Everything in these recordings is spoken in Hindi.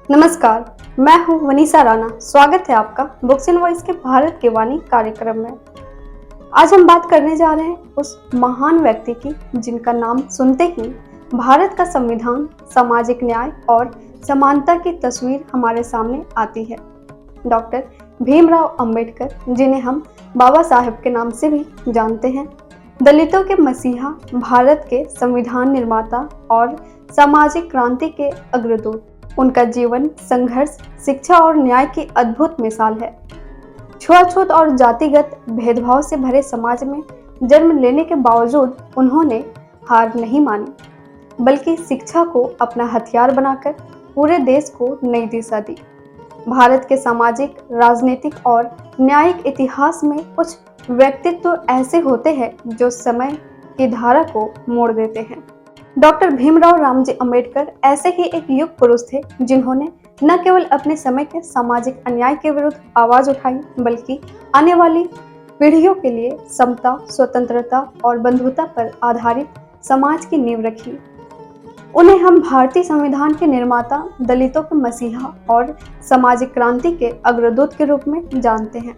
नमस्कार, मैं हूं वनीसा राणा। स्वागत है आपका बुक्स इन वॉइस के भारत की वाणी कार्यक्रम में। आज हम बात करने जा रहे हैं उस महान व्यक्ति की जिनका नाम सुनते ही भारत का संविधान, सामाजिक न्याय और समानता की तस्वीर हमारे सामने आती है। डॉक्टर भीमराव अंबेडकर, जिन्हें हम बाबा साहेब के नाम से भी जानते हैं, दलितों के मसीहा, भारत के संविधान निर्माता और सामाजिक क्रांति के अग्रदूत। उनका जीवन संघर्ष, शिक्षा और न्याय की अद्भुत मिसाल है। छुआछूत और जातिगत भेदभाव से भरे समाज में जन्म लेने के बावजूद उन्होंने हार नहीं मानी, बल्कि शिक्षा को अपना हथियार बनाकर पूरे देश को नई दिशा दी। भारत के सामाजिक, राजनीतिक और न्यायिक इतिहास में कुछ व्यक्तित्व ऐसे होते हैं जो समय की धारा को मोड़ देते हैं। डॉक्टर भीमराव रामजी अंबेडकर ऐसे ही एक युग पुरुष थे जिन्होंने न केवल अपने समय के सामाजिक अन्याय के विरुद्ध आवाज उठाई, बल्कि आने वाली पीढ़ियों के लिए समता, स्वतंत्रता और बंधुता पर आधारित समाज की नींव रखी। उन्हें हम भारतीय संविधान के निर्माता, दलितों के मसीहा और सामाजिक क्रांति के अग्रदूत के रूप में जानते हैं।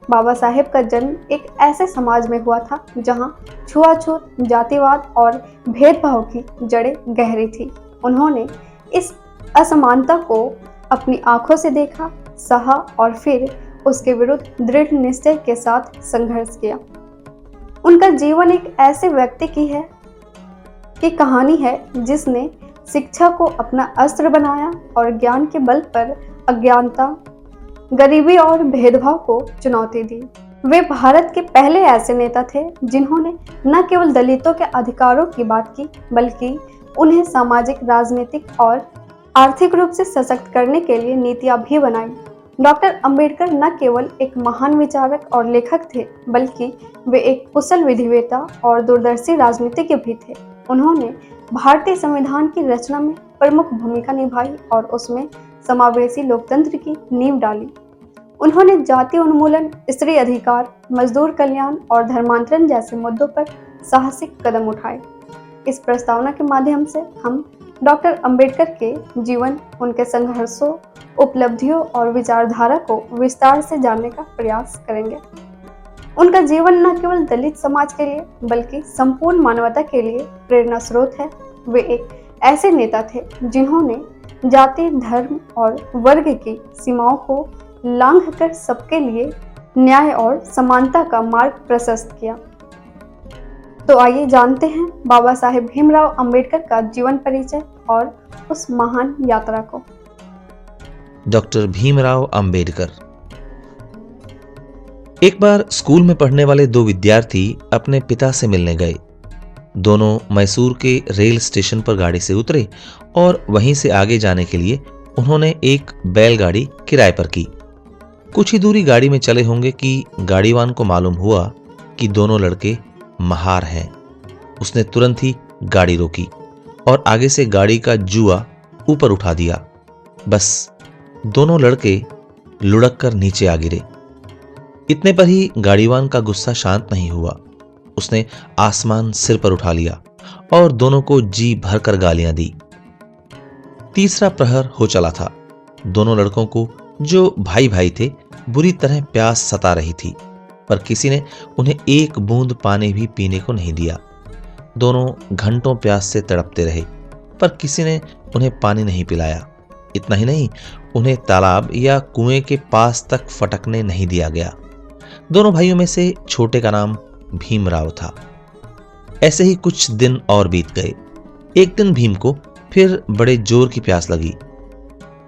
बाबा साहेब का जन्म एक ऐसे समाज में हुआ था जहां छुआछूत, जातिवाद और भेदभाव की जड़ें गहरी थी। उन्होंने इस असमानता को अपनी आंखों से देखा, सहा और फिर उसके विरुद्ध दृढ़ निश्चय के साथ संघर्ष किया। उनका जीवन एक ऐसे व्यक्ति की कहानी है जिसने शिक्षा को अपना अस्त्र बनाया और ज्ञान के बल पर अज्ञानता, गरीबी और भेदभाव को चुनौती दी। वे भारत के पहले ऐसे नेता थे जिन्होंने न केवल दलितों के अधिकारों की बात की, बल्कि उन्हें सामाजिक, राजनीतिक और आर्थिक रूप से सशक्त करने के लिए नीतियां भी बनाई। डॉक्टर अंबेडकर न केवल एक महान विचारक और लेखक थे, बल्कि वे एक कुशल विधिवेता और दूरदर्शी राजनीतिज्ञ भी थे। उन्होंने भारतीय संविधान की रचना में प्रमुख भूमिका निभाई और उसमें समावेशी लोकतंत्र की नींव डाली। उन्होंने जाति उन्मूलन, स्त्री अधिकार, मजदूर कल्याण और धर्मांतरण जैसे मुद्दों पर साहसिक कदम उठाए। इस प्रस्तावना के माध्यम से हम डॉक्टर अंबेडकर के जीवन, उनके संघर्षों, उपलब्धियों और विचारधारा को विस्तार से जानने का प्रयास करेंगे। उनका जीवन न केवल दलित समाज के लिए, बल्कि संपूर्ण मानवता के लिए प्रेरणा स्रोत है। वे एक ऐसे नेता थे जिन्होंने जाति, धर्म और वर्ग की सीमाओं को लांघकर सबके लिए न्याय और समानता का मार्ग प्रशस्त किया। तो आइए जानते हैं बाबा साहेब भीमराव अंबेडकर का जीवन परिचय और उस महान यात्रा को। डॉक्टर भीमराव अंबेडकर। एक बार स्कूल में पढ़ने वाले दो विद्यार्थी अपने पिता से मिलने गए। दोनों मैसूर के रेल स्टेशन पर गाड़ी से उतरे और वहीं से आगे जाने के लिए उन्होंने एक बैलगाड़ी किराए पर की। कुछ ही दूरी गाड़ी में चले होंगे कि गाड़ीवान को मालूम हुआ कि दोनों लड़के महार हैं। उसने तुरंत ही गाड़ी रोकी और आगे से गाड़ी का जुआ ऊपर उठा दिया। बस दोनों लड़के लुढ़क कर नीचे आ गिरे। इतने पर ही गाड़ीवान का गुस्सा शांत नहीं हुआ। उसने आसमान सिर पर उठा लिया और दोनों को जी भरकर गालियां दी। तीसरा प्रहर हो चला था। दोनों लड़कों को, जो भाई भाई थे, बुरी तरह प्यास सता रही थी, पर किसी ने उन्हें एक बूंद पानी भी पीने को नहीं दिया। दोनों घंटों प्यास से तड़पते रहे, पर किसी ने उन्हें पानी नहीं पिलाया। इतना ही नहीं, उन्हें तालाब या कुएं के पास तक फटकने नहीं दिया गया। दोनों भाइयों में से छोटे का नाम भीमराव था। ऐसे ही कुछ दिन और बीत गए। एक दिन भीम को फिर बड़े जोर की प्यास लगी।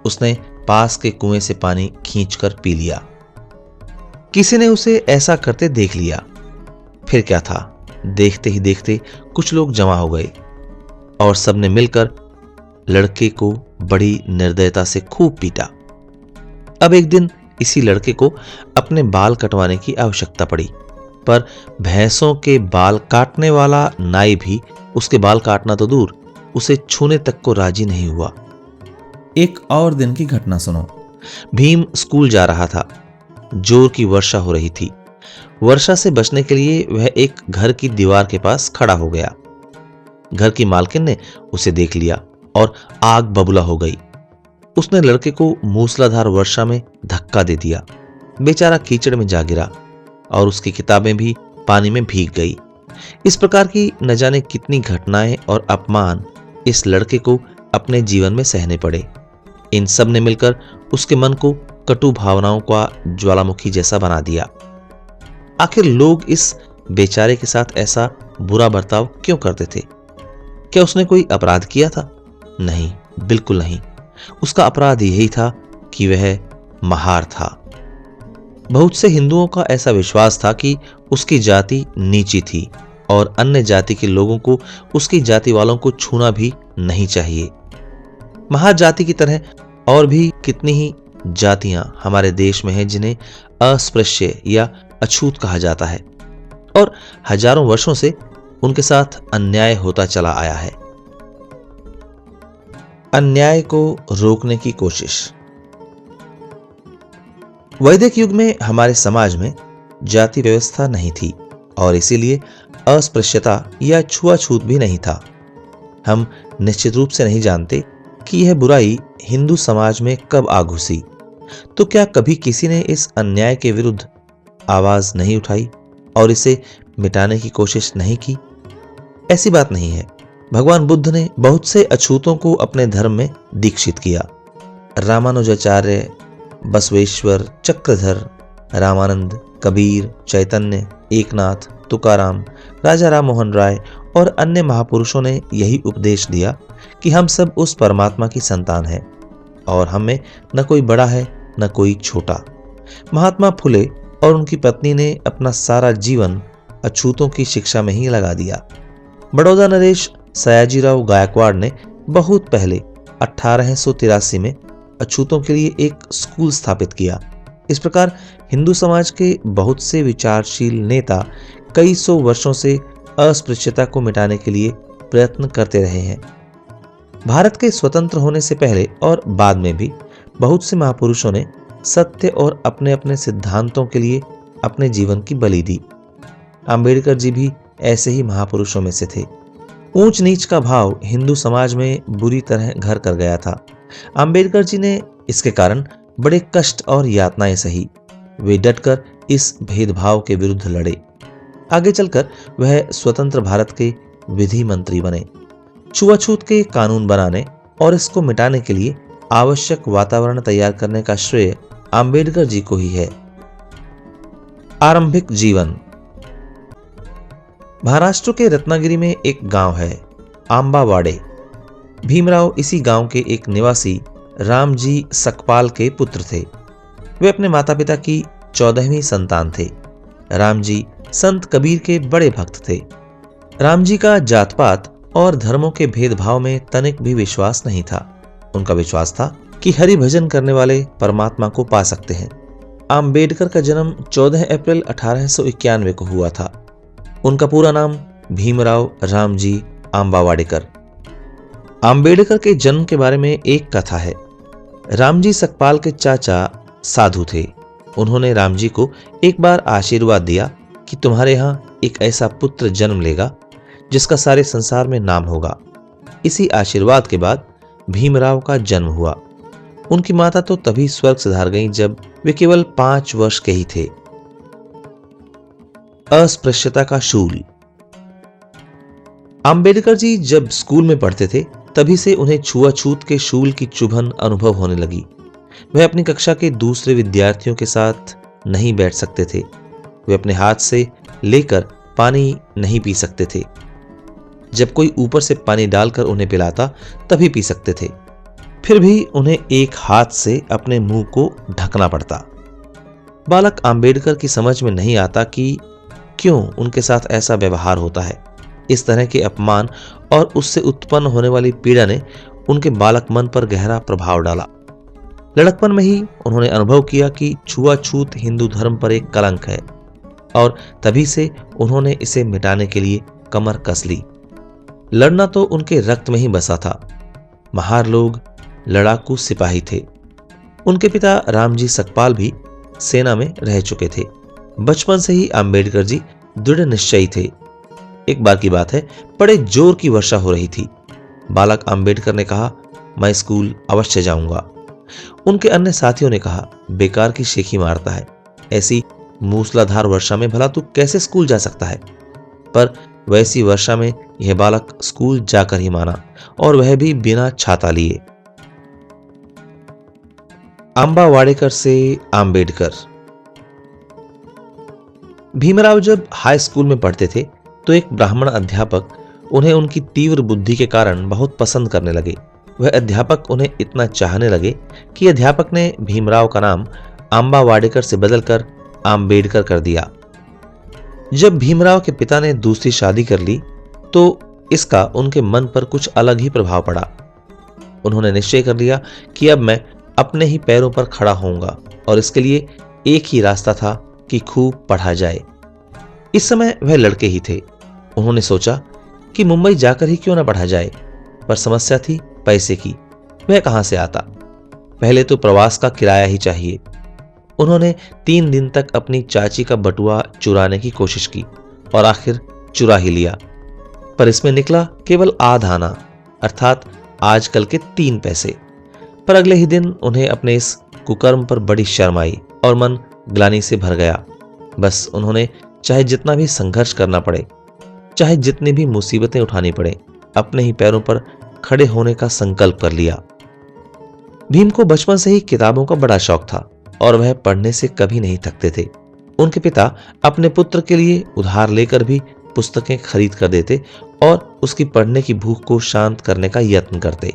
उसने पास के कुएं से पानी खींचकर पी लिया। किसी ने उसे ऐसा करते देख लिया। फिर क्या था, देखते ही देखते कुछ लोग जमा हो गए और सबने मिलकर लड़के को बड़ी निर्दयता से खूब पीटा। अब एक दिन इसी लड़के को अपने बाल कटवाने की आवश्यकता पड़ी, पर भैंसों के बाल काटने वाला नाई भी उसके बाल काटना तो दूर, उसे छूने तक को राजी नहीं हुआ। एक और दिन की घटना सुनो। भीम स्कूल जा रहा था। जोर की वर्षा हो रही थी। वर्षा से बचने के लिए वह एक घर की दीवार के पास खड़ा हो गया। घर की मालकिन ने उसे देख लिया और आग बबूला हो गई। उसने लड़के को मूसलाधार वर्षा में धक्का दे दिया। बेचारा कीचड़ में जा गिरा और उसकी किताबें भी पानी में भीग गई। इस प्रकार की न जाने कितनी घटनाएं और अपमान इस लड़के को अपने जीवन में सहने पड़े। इन सब ने मिलकर उसके मन को कटु भावनाओं का ज्वालामुखी जैसा बना दिया। आखिर लोग इस बेचारे के साथ ऐसा बुरा बर्ताव क्यों करते थे? क्या उसने कोई अपराध किया था? नहीं, बिल्कुल नहीं। उसका अपराध यही था कि वह महार था। बहुत से हिंदुओं का ऐसा विश्वास था कि उसकी जाति नीची थी और अन्य जाति के लोगों को उसकी जाति वालों को छूना भी नहीं चाहिए। महार जाति की तरह और भी कितनी ही जातियां हमारे देश में हैं जिन्हें अस्पृश्य या अछूत कहा जाता है और हजारों वर्षों से उनके साथ अन्याय होता चला आया है। अन्याय को रोकने की कोशिश। वैदिक युग में हमारे समाज में जाति व्यवस्था नहीं थी और इसीलिए अस्पृश्यता या छुआछूत भी नहीं था। हम निश्चित रूप से नहीं जानते कि यह बुराई हिंदू समाज में कब आ घुसी। तो क्या कभी किसी ने इस अन्याय के विरुद्ध आवाज नहीं उठाई और इसे मिटाने की कोशिश नहीं की? ऐसी बात नहीं है। भगवान बुद्ध ने बहुत से अछूतों को अपने धर्म में दीक्षित किया। रामानुजाचार्य, बसवेश्वर, चक्रधर, रामानंद, कबीर, चैतन्य, एकनाथ, तुकाराम, राजा राम मोहन राय और अन्य महापुरुषों ने यही उपदेश दिया कि हम सब उस परमात्मा की संतान हैं और हमें न कोई बड़ा है न कोई छोटा। महात्मा फुले और उनकी पत्नी ने अपना सारा जीवन अछूतों की शिक्षा में ही लगा दिया। बड़ौदा नरेश सयाजीराव गायकवाड़ ने बहुत पहले 1883 में अछूतों के लिए एक स्कूल स्थापित किया। इस प्रकार हिंदू समाज के बहुत से विचारशील नेता कई सौ वर्षों से अस्पृश्यता को मिटाने के लिए प्रयत्न करते रहे हैं। भारत के स्वतंत्र होने से पहले और बाद में भी बहुत से महापुरुषों ने सत्य और अपने अपने सिद्धांतों के लिए अपने जीवन की बलि दी। अंबेडकर जी भी ऐसे ही महापुरुषों में से थे। ऊंच नीच का भाव हिंदू समाज में बुरी तरह घर कर गया था। अंबेडकर जी ने इसके कारण बड़े कष्ट और यातनाएं सही। वे डटकर इस भेदभाव के विरुद्ध लड़े। आगे चलकर वह स्वतंत्र भारत के विधि मंत्री बने। छुआछूत के कानून बनाने और इसको मिटाने के लिए आवश्यक वातावरण तैयार करने का श्रेय अंबेडकर जी को ही है। आरंभिक जीवन। महाराष्ट्र के रत्नागिरी में एक गांव है, आंबावाड़े। भीमराव इसी गांव के एक निवासी रामजी सकपाल के पुत्र थे। वे अपने माता पिता की 14वीं संतान थे। रामजी संत कबीर के बड़े भक्त थे। रामजी का जात पात और धर्मों के भेदभाव में तनिक भी विश्वास नहीं था। उनका विश्वास था कि हरि भजन करने वाले परमात्मा को पा सकते हैं। आम्बेडकर का जन्म 14 अप्रैल 1891 को हुआ था। उनका पूरा नाम भीमराव रामजी आंबावाडेकर। आम्बेडकर के जन्म के बारे में एक कथा है। रामजी सकपाल के चाचा साधु थे। उन्होंने रामजी को एक बार आशीर्वाद दिया कि तुम्हारे यहाँ एक ऐसा पुत्र जन्म लेगा जिसका सारे संसार में नाम होगा। इसी आशीर्वाद के बाद भीमराव का जन्म हुआ। उनकी माता तो तभी स्वर्ग सिधार गईं जब वे केवल 5 वर्ष के ही थे। अस्पृश्यता का शूल। अंबेडकर जी जब स्कूल में पढ़ते थे तभी से उन्हें छुआछूत के शूल की चुभन अनुभव होने लगी। वह अपनी कक्षा के दूसरे विद्यार्थियों के साथ नहीं बैठ सकते थे। वे अपने हाथ से लेकर पानी नहीं पी सकते थे। जब कोई ऊपर से पानी डालकर उन्हें पिलाता तभी पी सकते थे। फिर भी उन्हें एक हाथ से अपने मुंह को ढकना पड़ता। बालक अंबेडकर की समझ में नहीं आता कि क्यों उनके साथ ऐसा व्यवहार होता है। इस तरह के अपमान और उससे उत्पन्न होने वाली पीड़ा ने उनके बालक मन पर गहरा प्रभाव डाला। लड़कपन में ही उन्होंने अनुभव किया कि छुआछूत हिंदू धर्म पर एक कलंक है और तभी से उन्होंने इसे मिटाने के लिए कमर कस ली। लड़ना तो उनके रक्त में ही बसा था। महार लोग लड़ाकू सिपाही थे। उनके पिता रामजी सकपाल भी सेना में रह चुके थे। बचपन से ही अंबेडकर जी दृढ़ निश्चयी थे। एक बार की बात है, बड़े जोर की वर्षा हो रही थी। बालक अंबेडकर ने कहा, मैं स्कूल अवश्य जाऊंगा। उनके अन्य साथियों ने कहा, बेकार की शेखी मारता है, ऐसी मूसलाधार वर्षा में भला तू कैसे स्कूल जा सकता है। पर वैसी वर्षा में यह बालक स्कूल जाकर ही माना, और वह भी बिना छाता लिए। आंबा वाडेकर से आम्बेडकर। भीमराव जब हाई स्कूल में पढ़ते थे तो एक ब्राह्मण अध्यापक उन्हें उनकी तीव्र बुद्धि के कारण बहुत पसंद करने लगे। वह अध्यापक उन्हें इतना चाहने लगे कि अध्यापक ने भीमराव का नाम आंबा वाडेकर से बदलकर आम्बेडकर कर दिया। जब भीमराव के पिता ने दूसरी शादी कर ली तो इसका उनके मन पर कुछ अलग ही प्रभाव पड़ा। उन्होंने निश्चय कर लिया कि अब मैं अपने ही पैरों पर खड़ा होऊंगा, और इसके लिए एक ही रास्ता था कि खूब पढ़ा जाए। इस समय वह लड़के ही थे। उन्होंने सोचा कि मुंबई जाकर ही क्यों न पढ़ा जाए, पर समस्या थी पैसे की। वह कहां से आता? पहले तो प्रवास का किराया ही चाहिए। उन्होंने 3 दिन तक अपनी चाची का बटुआ चुराने की कोशिश की और आखिर चुरा ही लिया, पर इसमें निकला केवल आधा आना, अर्थात आजकल के 3 पैसे। पर अगले ही दिन उन्हें अपने इस कुकर्म पर बड़ी शर्म आई और मन ग्लानि से भर गया। बस उन्होंने चाहे जितना भी संघर्ष करना पड़े, चाहे जितनी भी मुसीबतें उठानी पड़े, अपने ही पैरों पर खड़े होने का संकल्प कर लिया। भीम को बचपन से ही किताबों का बड़ा शौक था और वह पढ़ने से कभी नहीं थकते थे। उनके पिता अपने पुत्र के लिए उधार लेकर भी पुस्तकें खरीद कर देते और उसकी पढ़ने की भूख को शांत करने का यत्न करते।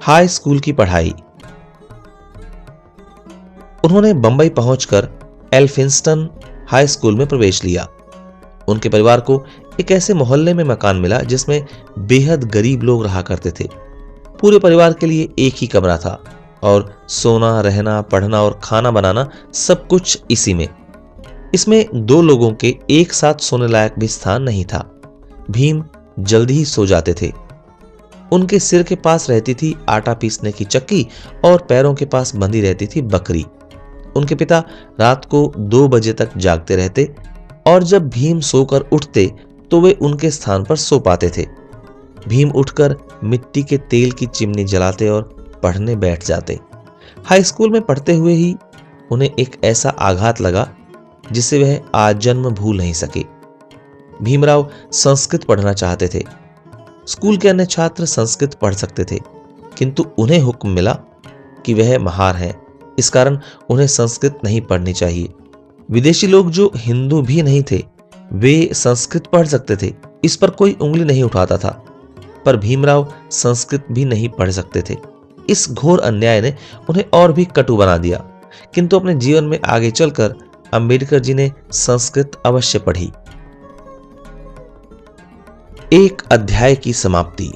हाई स्कूल की पढ़ाई। उन्होंने बंबई पहुंचकर एल्फिंस्टन हाई स्कूल में प्रवेश लिया। उनके परिवार को एक ऐसे मोहल्ले में मकान मिला जिसमें बेहद गरीब लोग रहा करते थे। पूरे परिवार के लिए एक ही कमरा था और सोना, रहना, पढ़ना और खाना बनाना सब कुछ इसी में। इसमें 2 लोगों के एक साथ सोने लायक भी स्थान नहीं था। भीम जल्दी ही सो जाते थे। उनके सिर के पास रहती थी आटा पीसने की चक्की और पैरों के पास बंधी रहती थी बकरी। उनके पिता रात को 2 बजे तक जागते रहते और जब भीम सोकर उठते तो वे उनके स्थान पर सो पाते थे। भीम उठकर मिट्टी के तेल की चिमनी जलाते और पढ़ने बैठ जाते। हाई स्कूल में पढ़ते हुए ही उन्हें एक ऐसा आघात लगा जिसे वह आजन्म भूल नहीं सके। भीमराव संस्कृत पढ़ना चाहते थे। स्कूल के अन्य छात्र संस्कृत पढ़ सकते थे, किंतु उन्हें हुक्म मिला कि वह महार हैं, इस कारण उन्हें संस्कृत नहीं पढ़नी चाहिए। विदेशी लोग जो हिंदू भी नहीं थे वे संस्कृत पढ़ सकते थे, इस पर कोई उंगली नहीं उठाता था, पर भीमराव संस्कृत भी नहीं पढ़ सकते थे। इस घोर अन्याय ने उन्हें और भी कटु बना दिया, किंतु अपने जीवन में आगे चलकर अंबेडकर जी ने संस्कृत अवश्य पढ़ी। एक अध्याय की समाप्ति।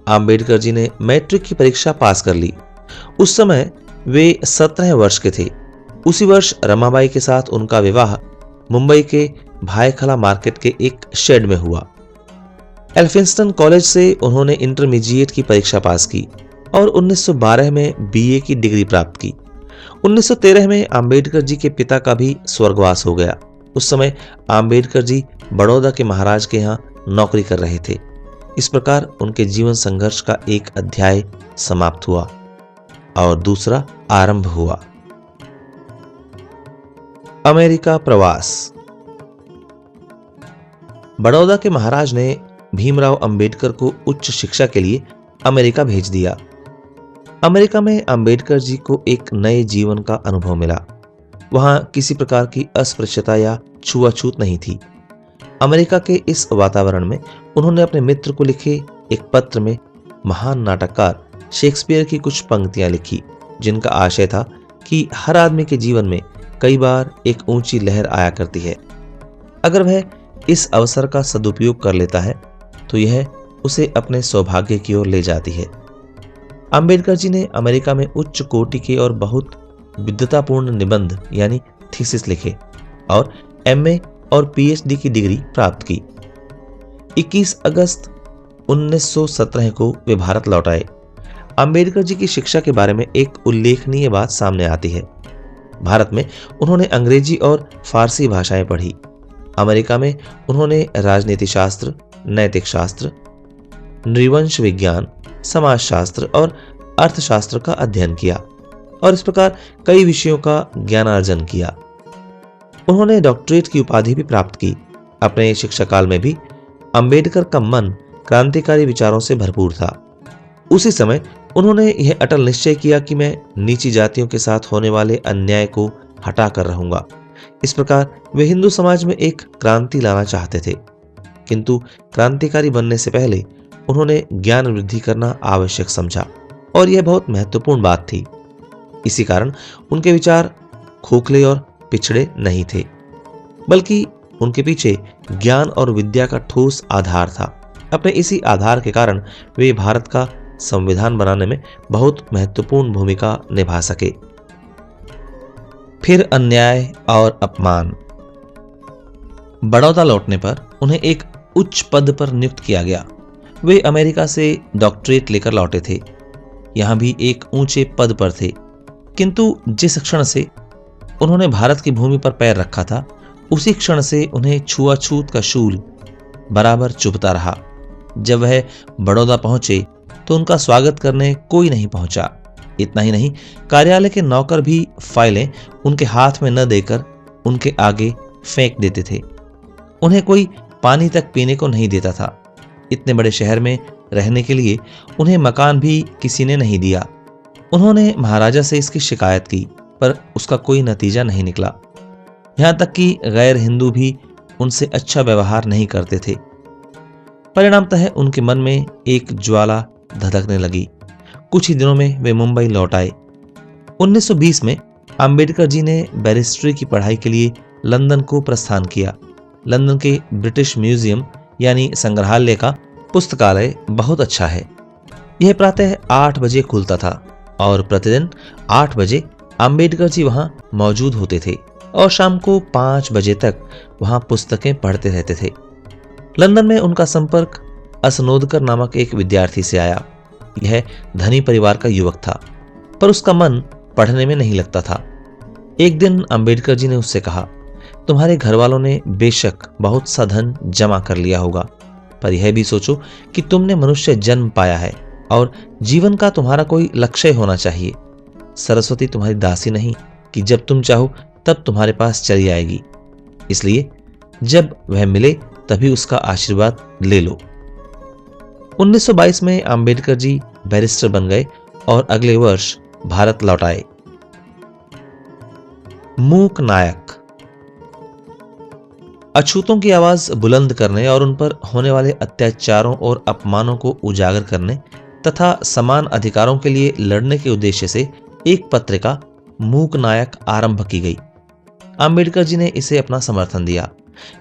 अंबेडकर जी ने मैट्रिक की परीक्षा पास कर ली। उस समय वे 17 वर्ष के थे। उसी वर्ष रमाबाई के साथ उनका विवाह मुंबई के भायखला मार्केट के एक शेड में हुआ। एल्फिंस्टन कॉलेज से उन्होंने इंटरमीडिएट की परीक्षा पास की और 1912 में बीए की डिग्री प्राप्त की। 1913 में अंबेडकर जी के पिता का भी स्वर्गवास हो गया। उस समय अंबेडकर जी बड़ौदा के महाराज के यहाँ नौकरी कर रहे थे। इस प्रकार उनके जीवन संघर्ष का एक अध्याय समाप्त हुआ और दूसरा आरंभ हुआ। अमेरिका प्रवास। बड़ौदा के महाराज ने भीमराव अंबेडकर को उच्च शिक्षा के लिए अमेरिका भेज दिया। अमेरिका में अंबेडकर जी को एक नए जीवन का अनुभव मिला। वहां किसी प्रकार की अस्पृश्यता या छुआछूत नहीं थी। अमेरिका के इस वातावरण में उन्होंने अपने मित्र को लिखे एक पत्र में महान नाटककार शेक्सपियर की कुछ पंक्तियां लिखी, जिनका आशय था कि हर आदमी के जीवन में कई बार एक ऊंची लहर आया करती है। अगर वह इस अवसर का सदुपयोग कर लेता है तो यह उसे अपने सौभाग्य की ओर ले जाती है। अंबेडकर जी ने अमेरिका में उच्च कोटि के और बहुत विद्वतापूर्ण निबंध यानी थीसिस लिखे और एमए और पीएचडी की डिग्री प्राप्त की। 21 अगस्त 1917 को वे भारत लौट आए। अंबेडकर जी की शिक्षा के बारे में एक उल्लेखनीय बात सामने आती है। भारत में उन्होंने अंग्रेजी और फारसी भाषाएं पढ़ी। अमेरिका में उन्होंने राजनीति शास्त्र, नैतिक शास्त्र, नृवंश विज्ञान, समाजशास्त्र और अर्थशास्त्र का अध्ययन किया और इस प्रकार कई विषयों का ज्ञानार्जन किया। उन्होंने डॉक्टरेट की उपाधि भी प्राप्त की। अपने शिक्षा काल में भी अंबेडकर का मन क्रांतिकारी विचारों से भरपूर था। उसी समय उन्होंने यह अटल निश्चय किया कि मैं नीची जातियों के साथ होने वाले अन्याय को हटा कर रहूंगा। इस प्रकार वे हिंदू समाज में एक क्रांति लाना चाहते थे, किंतु क्रांतिकारी बनने से पहले उन्होंने ज्ञान वृद्धि करना आवश्यक समझा और यह बहुत महत्वपूर्ण बात थी। इसी कारण उनके विचार खोखले और पिछड़े नहीं थे, बल्कि उनके पीछे ज्ञान और विद्या का ठोस आधार था। अपने इसी आधार के कारण वे भारत का संविधान बनाने में बहुत महत्वपूर्ण भूमिका निभा सके। फिर अन्याय और अपमान। बड़ौदा लौटने पर उन्हें एक उच्च पद पर नियुक्त किया गया। वे अमेरिका से डॉक्टरेट लेकर लौटे थे। यहां भी एक ऊंचे पद पर थे, किंतु जिस क्षण से उन्होंने भारत की भूमि पर पैर रखा था, उसी क्षण से उन्हें छुआछूत का शूल बराबर चुभता रहा। जब वह बड़ौदा पहुंचे तो उनका स्वागत करने कोई नहीं पहुंचा। इतना ही नहीं, कार्यालय के नौकर भी फाइलें उनके हाथ में न देकर उनके आगे फेंक देते थे। उन्हें कोई पानी तक पीने को नहीं देता था। इतने बड़े शहर में रहने के लिए उन्हें मकान भी किसी ने नहीं दिया। उन्होंने महाराजा से इसकी शिकायत की, पर उसका कोई नतीजा नहीं निकला। यहां तक कि गैर हिंदू भी उनसे अच्छा व्यवहार नहीं करते थे। परिणामतः उनके मन में एक ज्वाला धधकने लगी। कुछ ही दिनों में वे मुंबई लौट आए। 1920 में अंबेडकर जी ने बैरिस्ट्री की पढ़ाई के लिए लंदन को प्रस्थान किया। लंदन के ब्रिटिश म्यूजियम यानी संग्रहालय का पुस्तकालय बहुत अच्छा है। यह प्रातः 8 बजे खुलता था और प्रतिदिन 8 बजे अंबेडकर जी वहां मौजूद होते थे और शाम को 5 बजे तक वहां पुस्तकें पढ़ते रहते थे। लंदन में उनका संपर्क असनोदकर नामक एक विद्यार्थी से आया। यह धनी परिवार का युवक था, पर उसका मन पढ़ने में नहीं लगता था। एक दिन अंबेडकर जी ने उससे कहा, तुम्हारे घर वालों ने बेशक बहुत सा धन जमा कर लिया होगा, पर यह भी सोचो कि तुमने मनुष्य जन्म पाया है और जीवन का तुम्हारा कोई लक्ष्य होना चाहिए। सरस्वती तुम्हारी दासी नहीं कि जब तुम चाहो तब तुम्हारे पास चली आएगी। इसलिए जब वह मिले तभी उसका आशीर्वाद ले लो। 1922 में अंबेडकर जी बैरिस्टर बन गए और अगले वर्ष भारत लौट आए। मूक नायक। अछूतों की आवाज बुलंद करने और उन पर होने वाले अत्याचारों और अपमानों को उजागर करने तथा समान अधिकारों के लिए लड़ने के उद्देश्य से एक पत्रिका मूक नायक आरंभ की गई। अंबेडकर जी ने इसे अपना समर्थन दिया।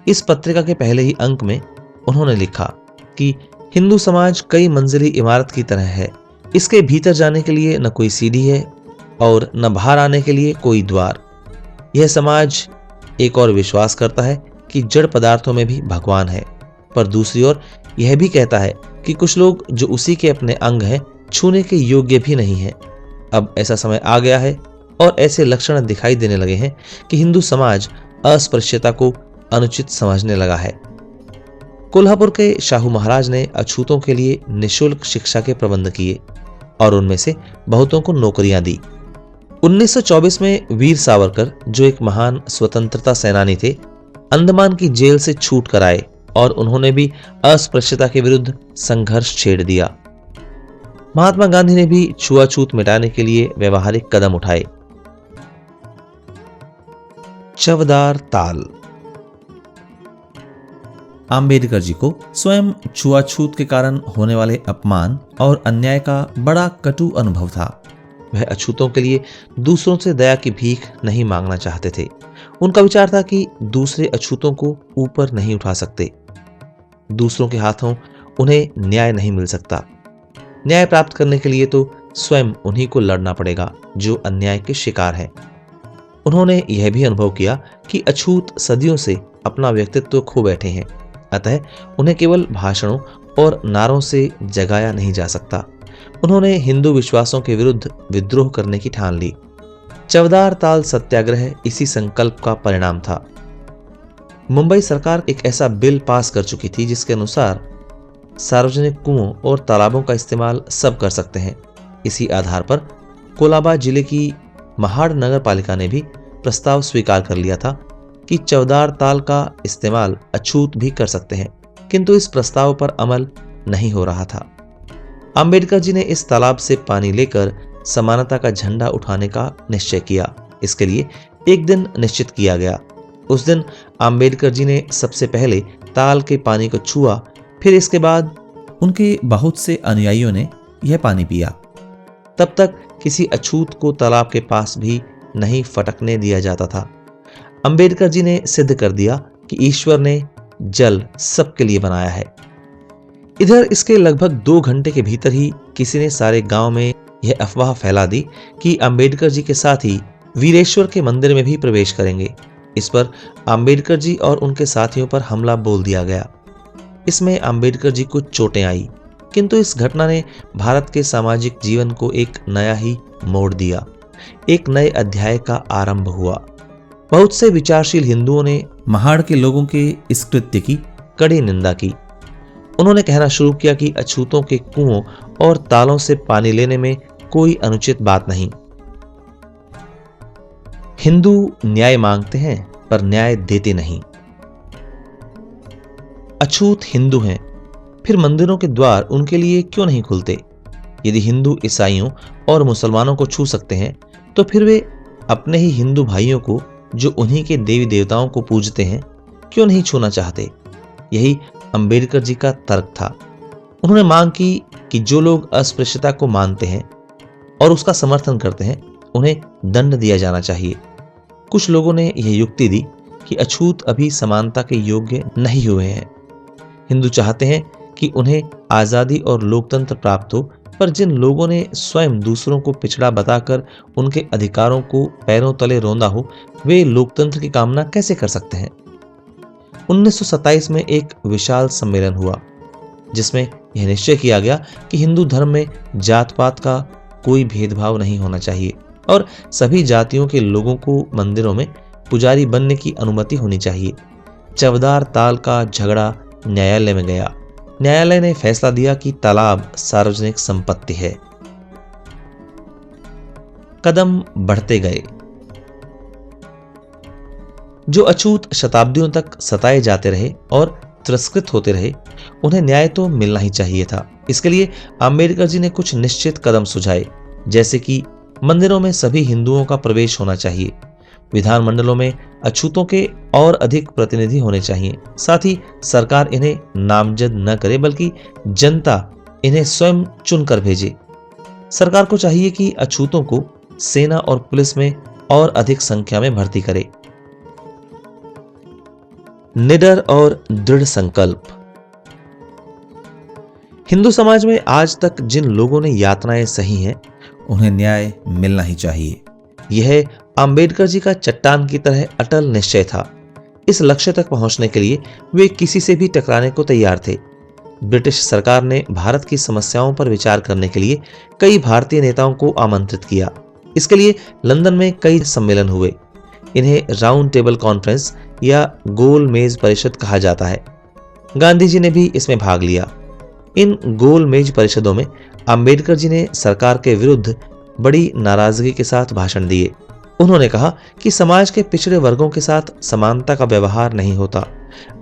इस पत्रिका के पहले ही अंक में उन्होंने लिखा कि हिंदू समाज कई मंजिली इमारत की तरह है। इसके भीतर जाने के लिए न कोई सीढ़ी है और न बाहर आने के लिए कोई द्वार। यह समाज एक और विश्वास करता है कि जड़ पदार्थों में भी भगवान है, पर दूसरी ओर यह भी कहता है कि कुछ लोग जो उसी के अपने अंग हैं छूने के योग्य भी नहीं है। अब ऐसा समय आ गया है और ऐसे लक्षण दिखाई देने लगे हैं कि हिंदू समाज अस्पृश्यता को अनुचित समझने लगा है। कोल्हापुर के शाहू महाराज ने अछूतों के लिए निःशुल्क शिक्षा के प्रबंध किए और उनमें से बहुतों को नौकरियां दी। 1924 में वीर सावरकर, जो एक महान स्वतंत्रता सेनानी थे, अंडमान की जेल से छूट कर आए और उन्होंने भी अस्पृश्यता के विरुद्ध संघर्ष छेड़ दिया। महात्मा गांधी ने भी छुआछूत मिटाने के लिए व्यवहारिक कदम उठाए। चवदार ताल। अंबेडकर जी को स्वयं छुआछूत के कारण होने वाले अपमान और अन्याय का बड़ा कटु अनुभव था। वह अछूतों के लिए दूसरों से दया की भीख नहीं मांगना चाहते थे। उनका विचार था कि दूसरे अछूतों को ऊपर नहीं उठा सकते। दूसरों के हाथों उन्हें न्याय नहीं मिल सकता। न्याय प्राप्त करने के लिए तो स्वयं उन्हीं को लड़ना पड़ेगा जो अन्याय के शिकार हैं। उन्होंने यह भी अनुभव किया कि अछूत सदियों से अपना व्यक्तित्व खो बैठे हैं, अतः उन्हें केवल भाषणों और नारों से जगाया नहीं जा सकता। उन्होंने हिंदू विश्वासों के विरुद्ध विद्रोह करने की ठान ली। चवदार ताल सत्याग्रह इसी संकल्प का परिणाम था। मुंबई सरकार एक ऐसा बिल पास कर चुकी थी जिसके अनुसार सार्वजनिक कुओं और तालाबों का इस्तेमाल सब कर सकते हैं। इसी आधार पर कोलाबा जिले की महाड़ नगर पालिका ने भी प्रस्ताव स्वीकार कर लिया था कि चवदार ताल का इस्तेमाल अछूत भी कर सकते हैं, किंतु इस प्रस्ताव पर अमल नहीं हो रहा था। अंबेडकर जी ने इस तालाब से पानी लेकर समानता का झंडा उठाने का निश्चय किया। इसके लिए एक दिन निश्चित किया गया। उस दिन अंबेडकर जी ने सबसे पहले ताल के पानी को छुआ, फिर इसके बाद उनके बहुत से अनुयायियों ने यह पानी पिया। तब तक किसी अछूत को तालाब के पास भी नहीं फटकने दिया जाता था। अंबेडकर जी ने सिद्ध कर दिया कि ईश्वर ने जल सबके लिए बनाया है। इधर इसके लगभग 2 घंटे के भीतर ही किसी ने सारे गांव में यह अफवाह फैला दी कि अंबेडकर जी के साथ ही वीरेश्वर के मंदिर में भी प्रवेश करेंगे। इस पर अंबेडकर जी और उनके साथियों पर हमला बोल दिया गया। इसमें अंबेडकर जी को चोटें आई, किंतु इस घटना ने भारत के सामाजिक जीवन को एक नया ही मोड़ दिया। एक नए अध्याय का आरंभ हुआ। बहुत से विचारशील हिंदुओं ने महाड़ के लोगों के इस कृत्य की कड़ी निंदा की। उन्होंने कहना शुरू किया कि अछूतों के कुओं और तालों से पानी लेने में कोई अनुचित बात नहीं। हिंदू न्याय मांगते हैं पर न्याय देते नहीं। अछूत हिंदू हैं, फिर मंदिरों के द्वार उनके लिए क्यों नहीं खुलते? यदि हिंदू ईसाइयों और मुसलमानों को छू सकते हैं तो फिर वे अपने ही हिंदू भाइयों को, जो उन्हीं के देवी देवताओं को पूजते हैं, क्यों नहीं छूना चाहते? यही अंबेडकर जी का तर्क था। उन्होंने मांग की कि जो लोग अस्पृश्यता को मानते हैं और उसका समर्थन करते हैं, उन्हें दंड दिया जाना चाहिए। कुछ लोगों ने यह युक्ति दी कि अछूत अभी समानता के योग्य नहीं हुए हैं। हिंदू चाहते हैं कि उन्हें आजादी और लोकतंत्र प्राप्त हो, पर जिन लोगों ने स्वयं दूसरों को पिछड़ा बताकर उनके अधिकारों को पैरों तले रौंदा हो, वे लोकतंत्र की कामना कैसे कर सकते हैं? 1927 में एक विशाल सम्मेलन हुआ जिसमें यह निश्चय किया गया कि हिंदू धर्म में जात पात का कोई भेदभाव नहीं होना चाहिए और सभी जातियों के लोगों को मंदिरों में पुजारी बनने की अनुमति होनी चाहिए। चवदार ताल का झगड़ा न्यायालय में गया। न्यायालय ने फैसला दिया कि तालाब सार्वजनिक संपत्ति है। कदम बढ़ते गए। जो अछूत शताब्दियों तक सताए जाते रहे और तिरस्कृत होते रहे, उन्हें न्याय तो मिलना ही चाहिए था। इसके लिए अंबेडकर जी ने कुछ निश्चित कदम सुझाए, जैसे कि मंदिरों में सभी हिंदुओं का प्रवेश होना चाहिए, विधानमंडलों में अछूतों के और अधिक प्रतिनिधि होने चाहिए, साथ ही सरकार इन्हें नामजद न करे बल्कि जनता इन्हें स्वयं चुनकर भेजे। सरकार को चाहिए कि अछूतों को सेना और पुलिस में और अधिक संख्या में भर्ती करे। निडर और दृढ़ संकल्प। हिंदू समाज में आज तक जिन लोगों ने यातनाएं सही हैं, उन्हें न्याय मिलना ही चाहिए। यह अंबेडकर जी का चट्टान की तरह अटल निश्चय था। इस लक्ष्य तक पहुंचने के लिए वे किसी से भी टकराने को तैयार थे। ब्रिटिश सरकार ने भारत की समस्याओं पर विचार करने के लिए कई भारतीय नेताओं को आमंत्रित किया। इसके लिए लंदन में कई सम्मेलन हुए। इन्हें राउंड टेबल कॉन्फ्रेंस या गोल मेज परिषद कहा जाता है। गांधी जी ने भी इसमें भाग लिया। इन गोल मेज परिषदों में अंबेडकर जी ने सरकार के विरुद्ध बड़ी नाराजगी के साथ भाषण दिए। उन्होंने कहा कि समाज के पिछड़े वर्गों के साथ समानता का व्यवहार नहीं होता।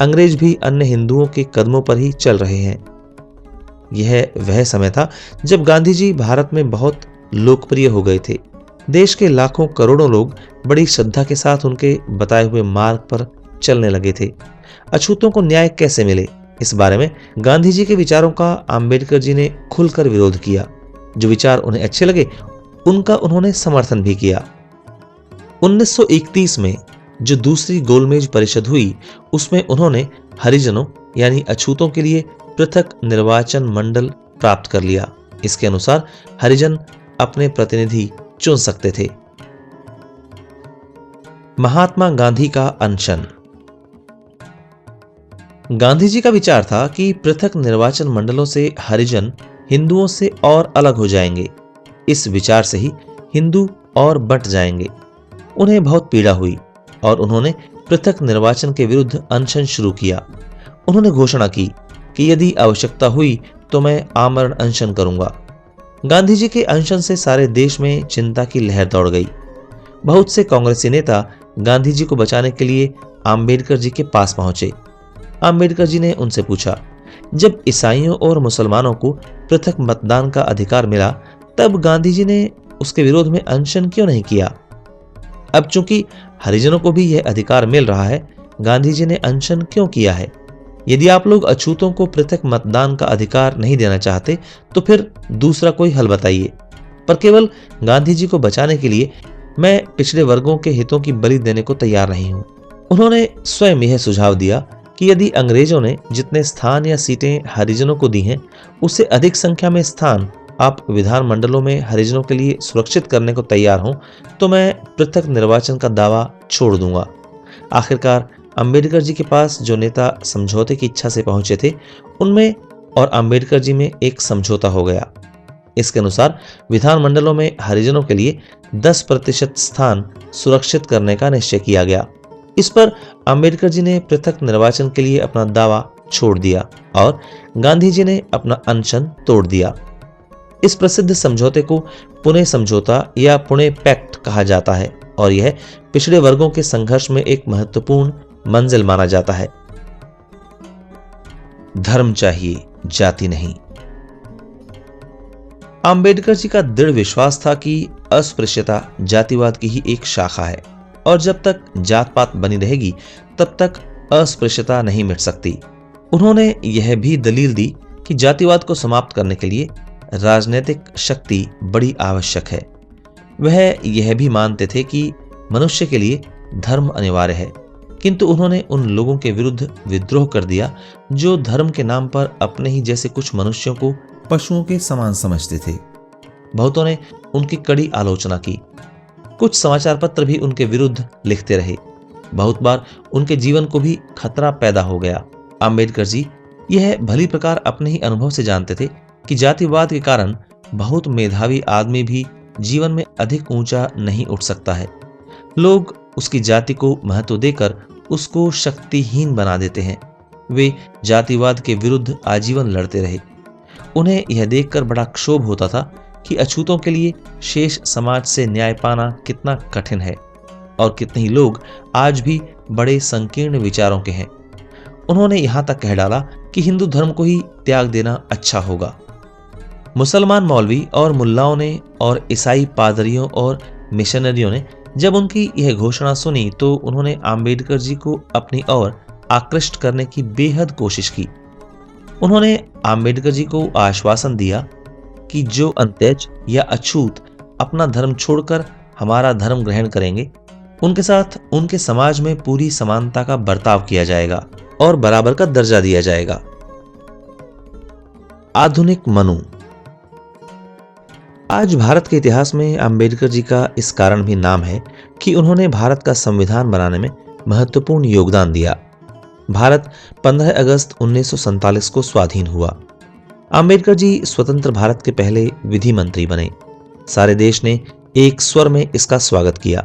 अंग्रेज भी अन्य हिंदुओं के कदमों पर ही चल रहे हैं। यह वह समय था जब गांधी जी भारत में बहुत लोकप्रिय हो गए थे। देश के लाखों करोड़ों लोग बड़ी श्रद्धा के साथ उनके बताए हुए मार्ग पर चलने लगे थे। अछूतों को न्याय कैसे मिले, इस बारे में गांधी जी के विचारों का अंबेडकर जी ने खुलकर विरोध किया। जो विचार उन्हें अच्छे लगे, उनका उन्होंने समर्थन भी किया। 1931 में जो दूसरी गोलमेज परिषद हुई, उसमें उन्होंने हरिजनों यानी अछूतों के लिए पृथक निर्वाचन मंडल प्राप्त कर लिया। इसके अनुसार हरिजन अपने प्रतिनिधि चुन सकते थे। महात्मा गांधी का अनशन। गांधी जी का विचार था कि पृथक निर्वाचन मंडलों से हरिजन हिंदुओं से और अलग हो जाएंगे। इस विचार से ही हिंदू और बंट जाएंगे। उन्हें बहुत पीड़ा हुई और उन्होंने पृथक निर्वाचन के विरुद्ध अनशन शुरू किया। उन्होंने घोषणा की कि यदि आवश्यकता हुई तो मैं आमरण अनशन करूंगा। गांधी जी के अनशन से सारे देश में चिंता की लहर दौड़ गई। बहुत से कांग्रेसी नेता गांधी जी को बचाने के लिए आम्बेडकर जी के पास पहुंचे। आम्बेडकर जी ने उनसे पूछा, जब ईसाइयों और मुसलमानों को पृथक मतदान का अधिकार मिला तब गांधी जी ने उसके विरोध में अनशन क्यों नहीं किया? अब चूंकि हरिजनों को भी यह अधिकार मिल रहा है, गांधी जी ने अनशन क्यों किया है? यदि आप लोग अछूतों को पृथक मतदान का अधिकार नहीं देना चाहते तो फिर दूसरा कोई हल बताइए। पर केवल गांधी जी को बचाने के लिए मैं पिछड़े वर्गों के हितों की बलि देने को तैयार नहीं हूं। उन्होंने स्वयं यह सुझाव दिया कि यदि अंग्रेजों ने जितने स्थान या सीटें हरिजनों को दी हैं, उससे अधिक संख्या में स्थान आप विधानमंडलों में हरिजनों के लिए सुरक्षित करने को तैयार हों तो मैं पृथक निर्वाचन का दावा छोड़ दूंगा। आखिरकार अंबेडकर जी के पास जो नेता समझौते की इच्छा से पहुंचे थे, उनमें और अंबेडकर जी में एक समझौता हो गया। इसके अनुसार विधानमंडलों में हरिजनों के लिए 10% स्थान सुरक्षित करने का निश्चय किया गया। इस पर अंबेडकर जी ने पृथक निर्वाचन के लिए अपना दावा छोड़ दिया और गांधी जी ने अपना अनशन तोड़ दिया। इस प्रसिद्ध समझौते को पुणे समझौता या पुणे पैक्ट कहा जाता है और यह पिछड़े वर्गों के संघर्ष में एक महत्वपूर्ण मंजिल माना जाता है। धर्म चाहिए, जाति नहीं। अंबेडकर जी का दृढ़ विश्वास था कि अस्पृश्यता जातिवाद की ही एक शाखा है और जब तक जात पात बनी रहेगी तब तक अस्पृश्यता नहीं मिट सकती। उन्होंने यह भी दलील दी कि जातिवाद को समाप्त करने के लिए राजनीतिक शक्ति बड़ी आवश्यक है। वह यह भी मानते थे कि मनुष्य के लिए धर्म अनिवार्य है, किंतु उन्होंने उन लोगों के विरुद्ध विद्रोह कर दिया जो धर्म के नाम पर अपने ही जैसे कुछ मनुष्यों को पशुओं के समान समझते थे। बहुतों ने उनकी कड़ी आलोचना की। कुछ समाचार पत्र भी उनके विरुद्ध लिखते रहे। बहुत बार उनके जीवन को भी खतरा पैदा हो गया। अंबेडकर जी यह भली प्रकार अपने ही अनुभव से जानते थे कि जातिवाद के कारण बहुत मेधावी आदमी भी जीवन में अधिक ऊंचा नहीं उठ सकता है। लोग उसकी जाति को महत्व देकर उसको शक्तिहीन बना देते हैं। वे जातिवाद के विरुद्ध आजीवन लड़ते रहे। उन्हें यह देखकर बड़ा क्षोभ होता था कि अछूतों के लिए शेष समाज से न्याय पाना कितना कठिन है और कितने ही लोग आज भी बड़े संकीर्ण विचारों के हैं। उन्होंने यहां तक कह डाला कि हिंदू धर्म को ही त्याग देना अच्छा होगा। मुसलमान मौलवी और मुल्लाओं ने और ईसाई पादरियों और मिशनरियों ने जब उनकी यह घोषणा सुनी तो उन्होंने अंबेडकर जी को अपनी ओर आकृष्ट करने की बेहद कोशिश की। उन्होंने अंबेडकर जी को आश्वासन दिया कि जो अंत्यज या अछूत अपना धर्म छोड़कर हमारा धर्म ग्रहण करेंगे, उनके साथ उनके समाज में पूरी समानता का बर्ताव किया जाएगा और बराबर का दर्जा दिया जाएगा। आधुनिक मनु। आज भारत के इतिहास में अंबेडकर जी का इस कारण भी नाम है कि उन्होंने भारत का संविधान बनाने में महत्वपूर्ण योगदान दिया। भारत 15 अगस्त 1947 को स्वाधीन हुआ। अंबेडकर जी स्वतंत्र भारत के पहले विधि मंत्री बने। सारे देश ने एक स्वर में इसका स्वागत किया।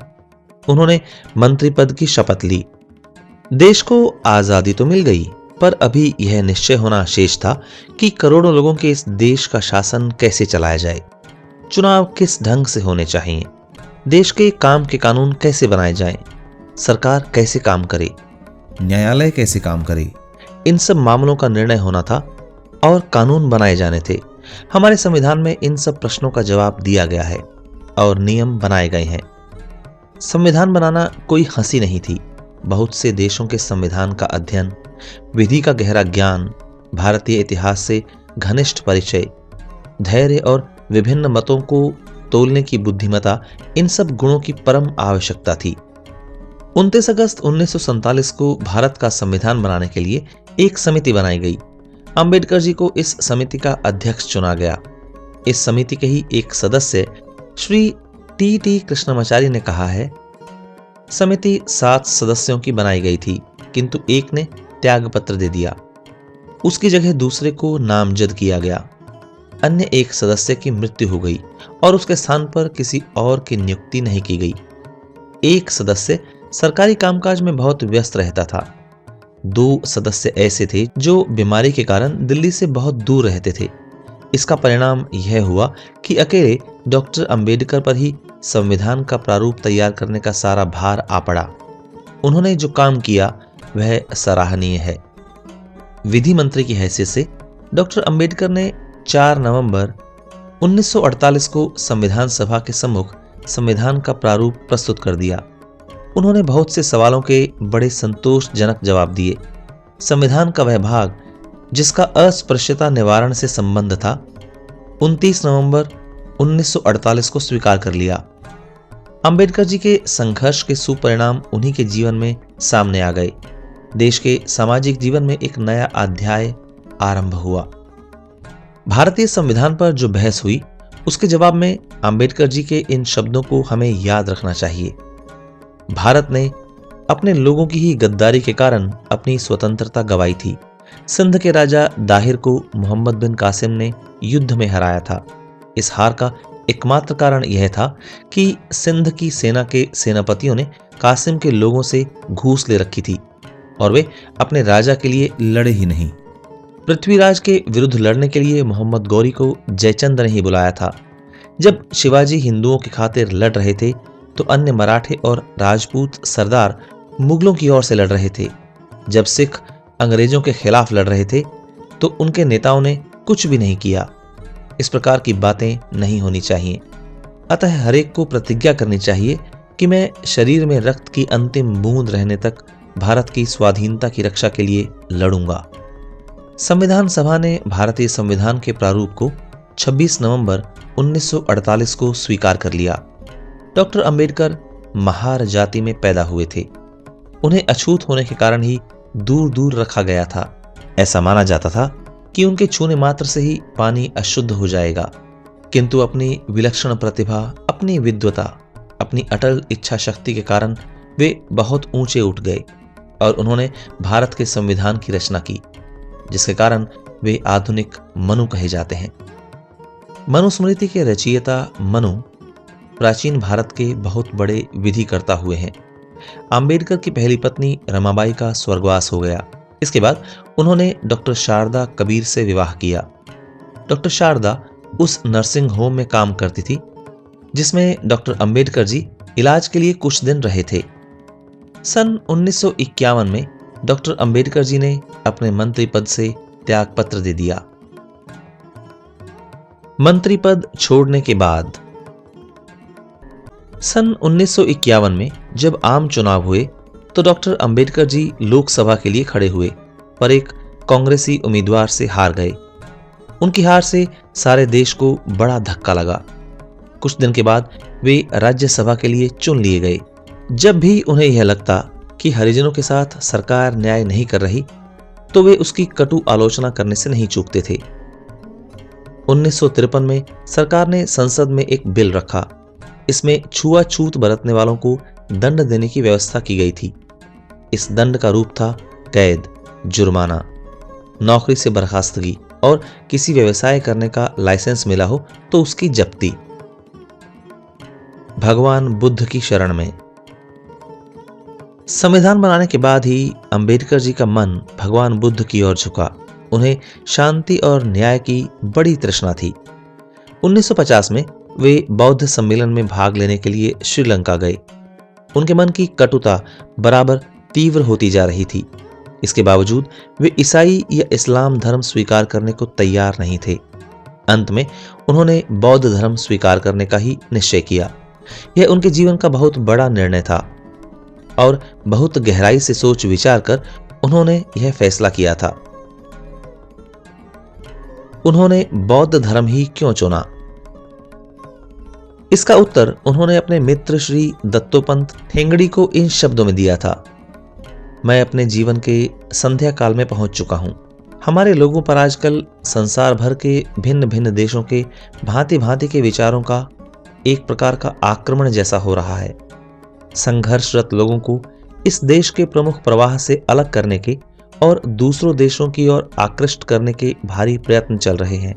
उन्होंने मंत्री पद की शपथ ली। देश को आजादी तो मिल गई, पर अभी यह निश्चय होना शेष था कि करोड़ों लोगों के इस देश का शासन कैसे चलाया जाए, चुनाव किस ढंग से होने चाहिए, देश के काम के कानून कैसे बनाए जाएं, सरकार कैसे काम करे, न्यायालय कैसे काम करे। इन सब मामलों का निर्णय होना था और कानून बनाए जाने थे। हमारे संविधान में इन सब प्रश्नों का जवाब दिया गया है और नियम बनाए गए हैं। संविधान बनाना कोई हंसी नहीं थी। बहुत से देशों के संविधान का अध्ययन, विधि का गहरा ज्ञान, भारतीय इतिहास से घनिष्ठ परिचय, धैर्य और विभिन्न मतों को तोलने की बुद्धिमत्ता, इन सब गुणों की परम आवश्यकता थी। 29 अगस्त 1947 को भारत का संविधान बनाने के लिए एक समिति बनाई गई। अंबेडकर जी को इस समिति का अध्यक्ष चुना गया। इस समिति के ही एक सदस्य श्री टी कृष्णमाचारी ने कहा है, समिति 7 सदस्यों की बनाई गई थी, किंतु एक ने त्याग पत्र दे दिया। उसकी जगह दूसरे को नामजद किया गया। अन्य एक सदस्य की मृत्यु हो गई और उसके स्थान पर किसी और की नियुक्ति नहीं की गई। एक सदस्य सरकारी कामकाज में बहुत व्यस्त रहता था। दो सदस्य ऐसे थे जो बीमारी के कारण दिल्ली से बहुत दूर रहते थे। इसका परिणाम यह हुआ कि अकेले डॉक्टर अंबेडकर पर ही संविधान का प्रारूप तैयार करने का सारा भार आ पड़ा। उन्होंने जो काम किया वह सराहनीय है। विधि मंत्री की हैसियत से डॉक्टर अंबेडकर ने 4 नवंबर 1948 को संविधान सभा के सम्मुख संविधान का प्रारूप प्रस्तुत कर दिया। उन्होंने बहुत से सवालों के बड़े संतोषजनक जवाब दिए। संविधान का वह भाग जिसका अस्पृश्यता निवारण से संबंध था, 29 नवंबर 1948 को स्वीकार कर लिया। अंबेडकर जी के संघर्ष के सुपरिणाम उन्हीं के जीवन में सामने आ गए। देश के सामाजिक जीवन में एक नया अध्याय आरंभ हुआ। भारतीय संविधान पर जो बहस हुई उसके जवाब में अंबेडकर जी के इन शब्दों को हमें याद रखना चाहिए। भारत ने अपने लोगों की ही गद्दारी के कारण अपनी स्वतंत्रता गंवाई थी। सिंध के राजा दाहिर को मोहम्मद बिन कासिम ने युद्ध में हराया था। इस हार का एकमात्र कारण यह था कि सिंध की सेना के सेनापतियों ने कासिम के लोगों से घूस ले रखी थी और वे अपने राजा के लिए लड़े ही नहीं। पृथ्वीराज के विरुद्ध लड़ने के लिए मोहम्मद गौरी को जयचंद ने ही बुलाया था। जब शिवाजी हिंदुओं की खातिर लड़ रहे थे तो अन्य मराठे और राजपूत सरदार मुगलों की ओर से लड़ रहे थे। जब सिख अंग्रेजों के खिलाफ लड़ रहे थे तो उनके नेताओं ने कुछ भी नहीं किया। इस प्रकार की बातें नहीं होनी चाहिए। अतः हरेक को प्रतिज्ञा करनी चाहिए कि मैं शरीर में रक्त की अंतिम बूंद रहने तक भारत की स्वाधीनता की रक्षा के लिए लड़ूंगा। संविधान सभा ने भारतीय संविधान के प्रारूप को 26 नवंबर 1948 को स्वीकार कर लिया। डॉक्टर अंबेडकर महार जाति में पैदा हुए थे। उन्हें अछूत होने के कारण ही दूर दूर रखा गया था। ऐसा माना जाता था कि उनके छूने मात्र से ही पानी अशुद्ध हो जाएगा, किंतु अपनी विलक्षण प्रतिभा, अपनी विद्वता, अपनी अटल इच्छा शक्ति के कारण वे बहुत ऊंचे उठ गए और उन्होंने भारत के संविधान की रचना की, जिसके कारण वे आधुनिक मनु कहे जाते हैं। मनुस्मृति के रचयिता मनु प्राचीन भारत के बहुत बड़े विधिकर्ता हुए हैं। अंबेडकर की पहली पत्नी रमाबाई का स्वर्गवास हो गया। इसके बाद उन्होंने डॉक्टर शारदा कबीर से विवाह किया। डॉक्टर शारदा उस नर्सिंग होम में काम करती थी जिसमें डॉक्टर अंबेडकर जी इलाज के लिए कुछ दिन रहे थे। सन 1951 में डॉक्टर अंबेडकर जी ने अपने मंत्री पद से त्यागपत्र दे दिया। मंत्री पद छोड़ने के बाद सन 1951 में जब आम चुनाव हुए तो डॉक्टर अंबेडकर जी लोकसभा के लिए खड़े हुए, पर एक कांग्रेसी उम्मीदवार से हार गए। उनकी हार से सारे देश को बड़ा धक्का लगा। कुछ दिन के बाद वे राज्यसभा के लिए चुन लिए गए। जब भी उन्हें यह लगता कि हरिजनों के साथ सरकार न्याय नहीं कर रही तो वे उसकी कटु आलोचना करने से नहीं चूकते थे। 1953 में सरकार ने संसद में एक बिल रखा। इसमें छुआछूत बरतने वालों को दंड देने की व्यवस्था की गई थी। इस दंड का रूप था कैद, जुर्माना, नौकरी से बर्खास्तगी और किसी व्यवसाय करने का लाइसेंस मिला हो तो उसकी जब्ती। भगवान बुद्ध की शरण में संविधान बनाने के बाद ही अंबेडकर जी का मन भगवान बुद्ध की ओर झुका। उन्हें शांति और न्याय की बड़ी तृष्णा थी। 1950 में वे बौद्ध सम्मेलन में भाग लेने के लिए श्रीलंका गए। उनके मन की कटुता बराबर तीव्र होती जा रही थी। इसके बावजूद वे ईसाई या इस्लाम धर्म स्वीकार करने को तैयार नहीं थे। अंत में उन्होंने बौद्ध धर्म स्वीकार करने का ही निश्चय किया। यह उनके जीवन का बहुत बड़ा निर्णय था और बहुत गहराई से सोच विचार कर उन्होंने यह फैसला किया था। उन्होंने बौद्ध धर्म ही क्यों चुना? इसका उत्तर उन्होंने अपने मित्र श्री दत्तोपंत ठेंगड़ी को इन शब्दों में दिया था। मैं अपने जीवन के संध्या काल में पहुंच चुका हूं। हमारे लोगों पर आजकल संसार भर के भिन्न भिन्न देशों के भांति भांति के विचारों का एक प्रकार का आक्रमण जैसा हो रहा है। संघर्षरत लोगों को इस देश के प्रमुख प्रवाह से अलग करने के और दूसरों देशों की ओर आकृष्ट करने के भारी प्रयत्न चल रहे हैं।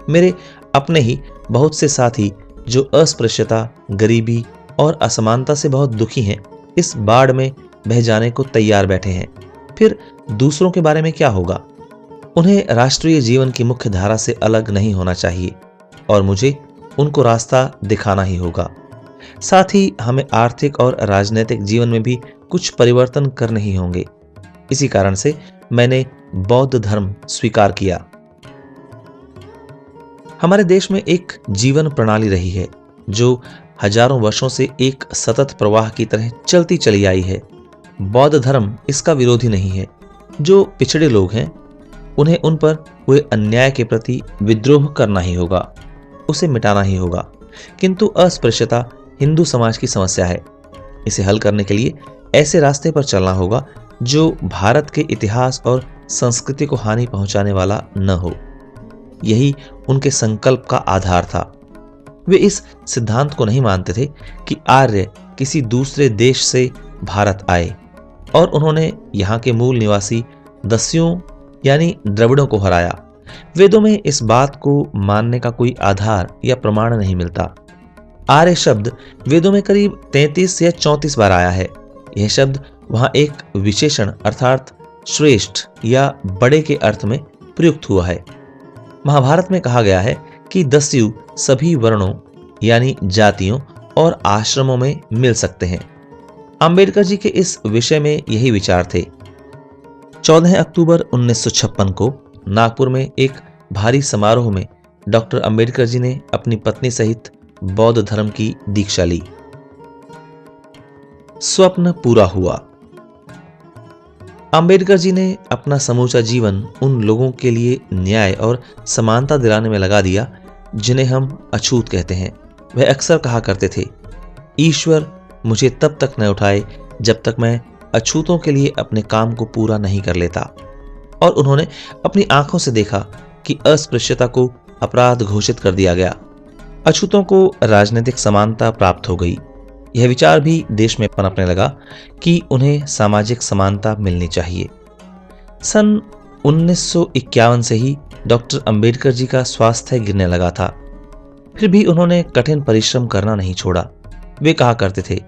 मेरे अपने ही बहुत से साथी जो अस्पृश्यता, गरीबी और असमानता से बहुत दुखी हैं, इस बाढ़ में बह जाने को तैयार बैठे हैं। फिर दूसरों के बारे में क्या होगा? उन्हें राष्ट्रीय जीवन की मुख्य धारा से अलग नहीं होना चाहिए और मुझे उनको रास्ता दिखाना ही होगा। साथ ही हमें आर्थिक और राजनीतिक जीवन में भी कुछ परिवर्तन करने ही होंगे। इसी कारण से मैंने बौद्ध धर्म स्वीकार किया। हमारे देश में एक जीवन प्रणाली रही है जो हजारों वर्षों से एक सतत प्रवाह की तरह चलती चली आई है। बौद्ध धर्म इसका विरोधी नहीं है। जो पिछड़े लोग हैं उन्हें उन पर हुए अन्याय के प्रति विद्रोह करना ही होगा, उसे मिटाना ही होगा। किंतु अस्पृश्यता हिंदू समाज की समस्या है। इसे हल करने के लिए ऐसे रास्ते पर चलना होगा जो भारत के इतिहास और संस्कृति को हानि पहुंचाने वाला न हो। यही उनके संकल्प का आधार था। वे इस सिद्धांत को नहीं मानते थे कि आर्य किसी दूसरे देश से भारत आए और उन्होंने यहाँ के मूल निवासी दस्युओं यानी द्रविड़ों को हराया। वेदों में इस बात को मानने का कोई आधार या प्रमाण नहीं मिलता। आर्य शब्द वेदों में करीब 33 या 34 बार आया है। यह शब्द वहां एक विशेषण अर्थात श्रेष्ठ या बड़े के अर्थ में प्रयुक्त हुआ है। महाभारत में कहा गया है कि दस्यु सभी वर्णों यानी जातियों और आश्रमों में मिल सकते हैं। अंबेडकर जी के इस विषय में यही विचार थे। 14 अक्टूबर 1956 को नागपुर में एक भारी समारोह में डॉक्टर अंबेडकर जी ने अपनी पत्नी सहित बौद्ध धर्म की दीक्षा ली। स्वप्न पूरा हुआ। अंबेडकर जी ने अपना समूचा जीवन उन लोगों के लिए न्याय और समानता दिलाने में लगा दिया जिन्हें हम अछूत कहते हैं। वह अक्सर कहा करते थे, ईश्वर मुझे तब तक न उठाए जब तक मैं अछूतों के लिए अपने काम को पूरा नहीं कर लेता। और उन्होंने अपनी आंखों से देखा कि अस्पृश्यता को अपराध घोषित कर दिया गया। अछूतों को राजनीतिक समानता प्राप्त हो गई। यह विचार भी देश में पनपने लगा कि उन्हें सामाजिक समानता मिलनी चाहिए। सन 1951 से ही डॉक्टर अंबेडकर जी का स्वास्थ्य गिरने लगा था। फिर भी उन्होंने कठिन परिश्रम करना नहीं छोड़ा। वे कहा करते थे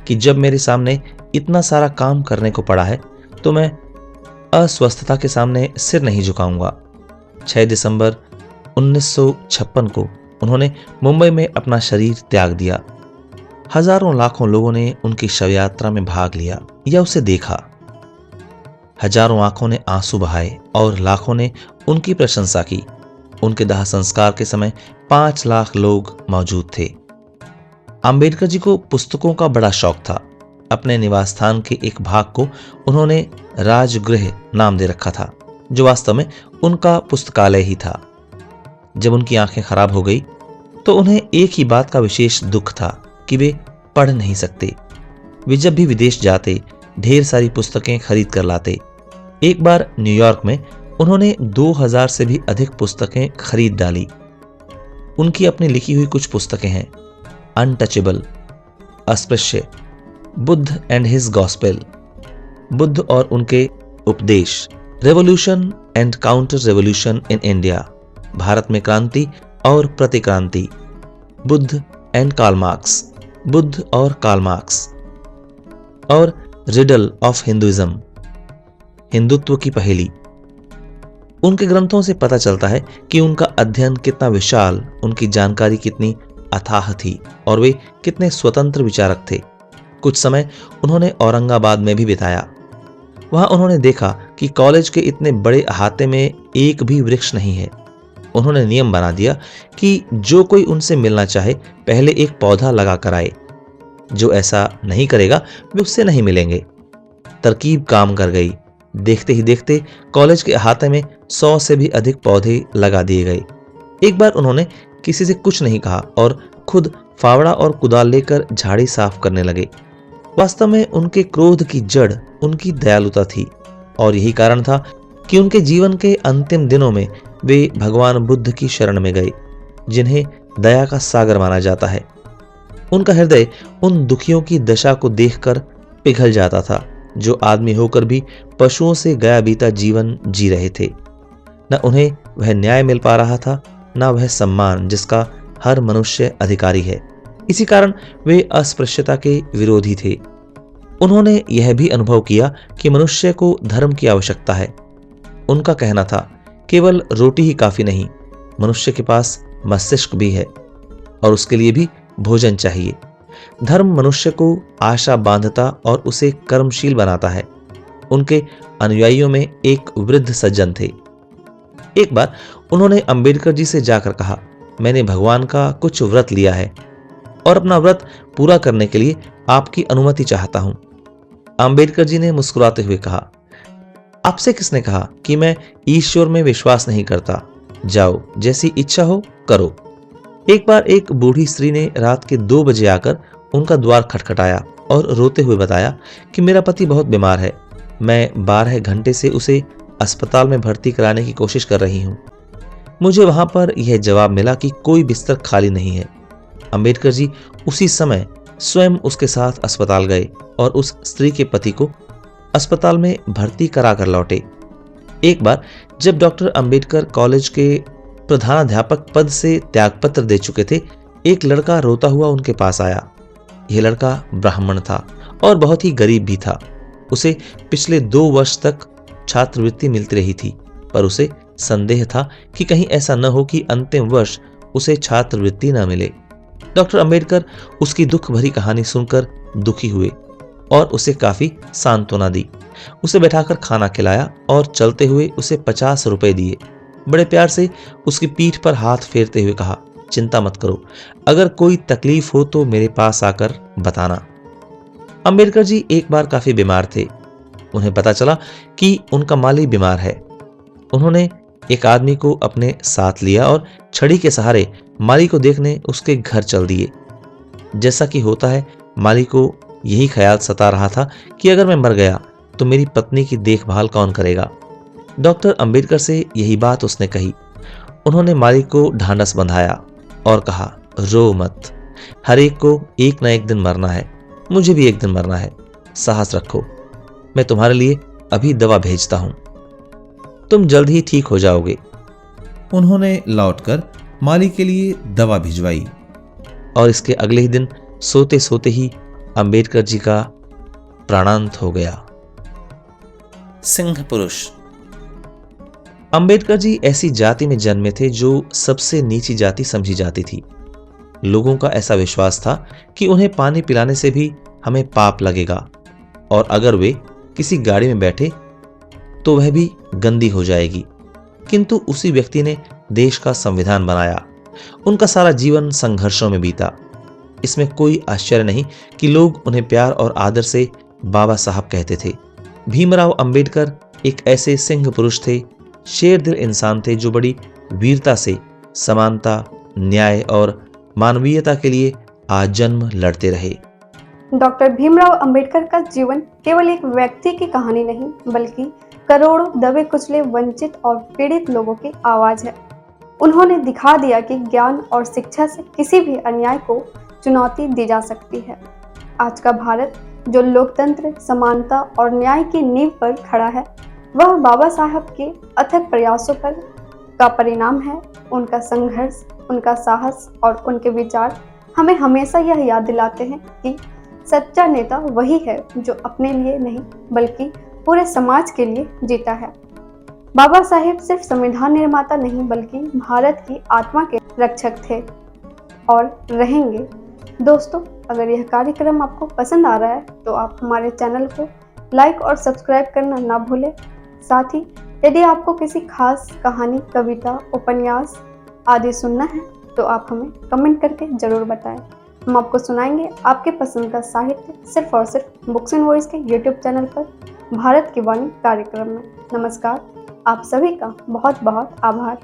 कि जब मेरे सामने इतना सारा काम करने को पड़ा है तो मैं अस्वस्थता के सामने सिर नहीं झुकाऊंगा। 6 दिसंबर 1956 को उन्होंने मुंबई में अपना शरीर त्याग दिया। हजारों लाखों लोगों ने उनकी शव यात्रा में भाग लिया या उसे देखा। हजारों आंखों ने आंसू बहाए और लाखों ने उनकी प्रशंसा की। उनके दाह संस्कार के समय 5 लाख लोग मौजूद थे। अंबेडकर जी को पुस्तकों का बड़ा शौक था। अपने निवास स्थान के एक भाग को उन्होंने राजगृह नाम दे रखा था, जो वास्तव में उनका पुस्तकालय ही था। जब उनकी आंखें खराब हो गई तो उन्हें एक ही बात का विशेष दुख था कि वे पढ़ नहीं सकते। वे जब भी विदेश जाते ढेर सारी पुस्तकें खरीद कर लाते। एक बार न्यूयॉर्क में उन्होंने 2000 से भी अधिक पुस्तकें खरीद डाली। उनकी अपनी लिखी हुई कुछ पुस्तकें हैं, अनटचेबल, अस्पृश्य, Buddha and his gospel, Buddha और उनके उपदेश, revolution and counter revolution in India, Bharat में क्रांति और प्रतिक्रांति, Buddha and Karl Marx, Buddha और कार्ल मार्क्स, और रिडल ऑफ हिंदुइज्म, हिंदुत्व की पहेली। उनके ग्रंथों से पता चलता है कि उनका अध्ययन कितना विशाल, उनकी जानकारी कितनी अथाह थी और वे कितने स्वतंत्र विचारक थे। कुछ समय उन्होंने औरंगाबाद में भी बिताया। वहां उन्होंने देखा कि कॉलेज के इतने बड़े अहाते में एक भी वृक्ष नहीं है। उन्होंने नियम बना दिया कि जो कोई उनसे मिलना चाहे पहले एक पौधा लगा कर आए। जो ऐसा नहीं करेगा वे उससे नहीं मिलेंगे। तरकीब काम कर गई। देखते ही देखते कॉलेज के अहाते में 100 से भी अधिक पौधे लगा दिए गए। एक बार उन्होंने किसी से कुछ नहीं कहा और खुद फावड़ा और कुदाल लेकर झाड़ी साफ करने लगे। वास्तव में उनके क्रोध की जड़ उनकी दयालुता थी और यही कारण था कि उनके जीवन के अंतिम दिनों में वे भगवान बुद्ध की शरण में गए, जिन्हें दया का सागर माना जाता है। उनका हृदय उन दुखियों की दशा को देखकर पिघल जाता था जो आदमी होकर भी पशुओं से गया बीता जीवन जी रहे थे। न उन्हें वह न्याय मिल पा रहा था, न वह सम्मान जिसका हर मनुष्य अधिकारी है। इसी कारण वे अस्पृश्यता के विरोधी थे। उन्होंने यह भी अनुभव किया कि मनुष्य को धर्म की आवश्यकता है। उनका कहना था, केवल रोटी ही काफी नहीं, मनुष्य के पास मस्तिष्क भी है और उसके लिए भी भोजन चाहिए। धर्म मनुष्य को आशा बांधता और उसे कर्मशील बनाता है। उनके अनुयायियों में एक वृद्ध सज्जन थे। एक बार उन्होंने अंबेडकर जी से जाकर कहा, मैंने भगवान का कुछ व्रत लिया है और अपना व्रत पूरा करने के लिए आपकी अनुमति चाहता हूं। अंबेडकर जी ने मुस्कुराते हुए कहा, आपसे किसने कहा कि मैं ईश्वर में विश्वास नहीं करता? जाओ, जैसी इच्छा हो करो। एक बार एक बूढ़ी स्त्री ने रात के 2 बजे आकर उनका द्वार खटखटाया और रोते हुए बताया कि मेरा पति बहुत बीमार है। मैं 12 घंटे से उसे अस्पताल में भर्ती कराने की कोशिश कर रही हूँ। मुझे वहां पर यह जवाब मिला कि कोई बिस्तर खाली नहीं है। अंबेडकर जी उसी समय स्वयं उसके साथ अस्पताल गए और उस स्त्री के पति को अस्पताल में भर्ती करा कर लौटे। एक बार जब डॉक्टर अंबेडकर कॉलेज के प्रधानाध्यापक पद से त्यागपत्र दे चुके थे, एक लड़का रोता हुआ उनके पास आया। यह लड़का ब्राह्मण था और बहुत ही गरीब भी था। उसे पिछले 2 वर्ष तक छात्रवृत्ति मिलती रही थी, पर उसे संदेह था कि कहीं ऐसा न हो कि अंतिम वर्ष उसे छात्रवृत्ति न मिले। डॉक्टर अंबेडकर उसकी दुख भरी कहानी सुनकर दुखी हुए और उसे काफी सांत्वना दी। उसे बैठाकर खाना खिलाया और चलते हुए उसे 50 रुपए दिए। बड़े प्यार से उसकी पीठ पर हाथ फेरते हुए कहा, चिंता मत करो, अगर कोई तकलीफ हो तो मेरे पास आकर बताना। अंबेडकर जी एक बार काफी बीमार थे। उन्हें पता चला कि उनका माली बीमार है। उन्होंने एक आदमी को अपने साथ लिया और छड़ी के सहारे माली को देखने उसके घर चल दिए। जैसा कि होता है, माली को यही ख्याल सता रहा था कि अगर मैं मर गया तो मेरी पत्नी की देखभाल कौन करेगा। डॉक्टर अंबेडकर से यही बात उसने कही। उन्होंने माली को ढांढस बंधाया और कहा, रो मत, हर एक को एक न एक दिन मरना है, मुझे भी एक दिन मरना है, साहस रखो, मैं तुम्हारे लिए अभी दवा भेजता हूं, तुम जल्द ही ठीक हो जाओगे। उन्होंने लौटकर माली के लिए दवा भिजवाई और इसके अगले ही दिन सोते सोते ही अंबेडकर जी का प्राणांत हो गया। सिंह पुरुष। अंबेडकर जी ऐसी जाति में जन्मे थे जो सबसे नीची जाति समझी जाती थी। लोगों का ऐसा विश्वास था कि उन्हें पानी पिलाने से भी हमें पाप लगेगा और अगर वे किसी गाड़ी में बैठे तो वह भी गंदी हो जाएगी। किंतु उसी व्यक्ति ने देश का संविधान बनाया। उनका सारा जीवन संघर्षों में बीता। इसमें कोई आश्चर्य नहीं कि लोग उन्हें प्यार और आदर से बाबा साहब कहते थे। भीमराव अंबेडकर एक ऐसे सिंह पुरुष थे, शेर दिल इंसान थे जो बड़ी वीरता से समानता, न्याय और मानवीयता के लिए आजन्म लड़ते रहे। डॉक्टर भीमराव अंबेडकर का जीवन केवल एक व्यक्ति की कहानी नहीं, बल्कि करोड़ों दबे कुचले, वंचित और पीड़ित लोगों की आवाज है। उन्होंने दिखा दिया कि ज्ञान और शिक्षा से किसी भी अन्याय को चुनौती दी जा सकती है। आज का भारत जो लोकतंत्र, समानता और न्याय की नींव पर खड़ा है, वह बाबा साहब के अथक प्रयासों का परिणाम है। उनका संघर्ष, उनका साहस और उनके विचार हमें हमेशा यह याद दिलाते हैं कि सच्चा नेता वही है जो अपने लिए नहीं बल्कि पूरे समाज के लिए जीता है। बाबा साहेब सिर्फ संविधान निर्माता नहीं बल्कि भारत की आत्मा के रक्षक थे और रहेंगे। दोस्तों, अगर यह कार्यक्रम आपको पसंद आ रहा है तो आप हमारे चैनल को लाइक और सब्सक्राइब करना ना भूलें। साथ ही यदि आपको किसी खास कहानी, कविता, उपन्यास आदि सुनना है तो आप हमें कमेंट करके जरूर बताएं। हम आपको सुनाएंगे आपके पसंद का साहित्य सिर्फ और सिर्फ बुक्स एंड वॉइस के यूट्यूब चैनल पर भारत की वाणी कार्यक्रम में। नमस्कार, आप सभी का बहुत बहुत आभार।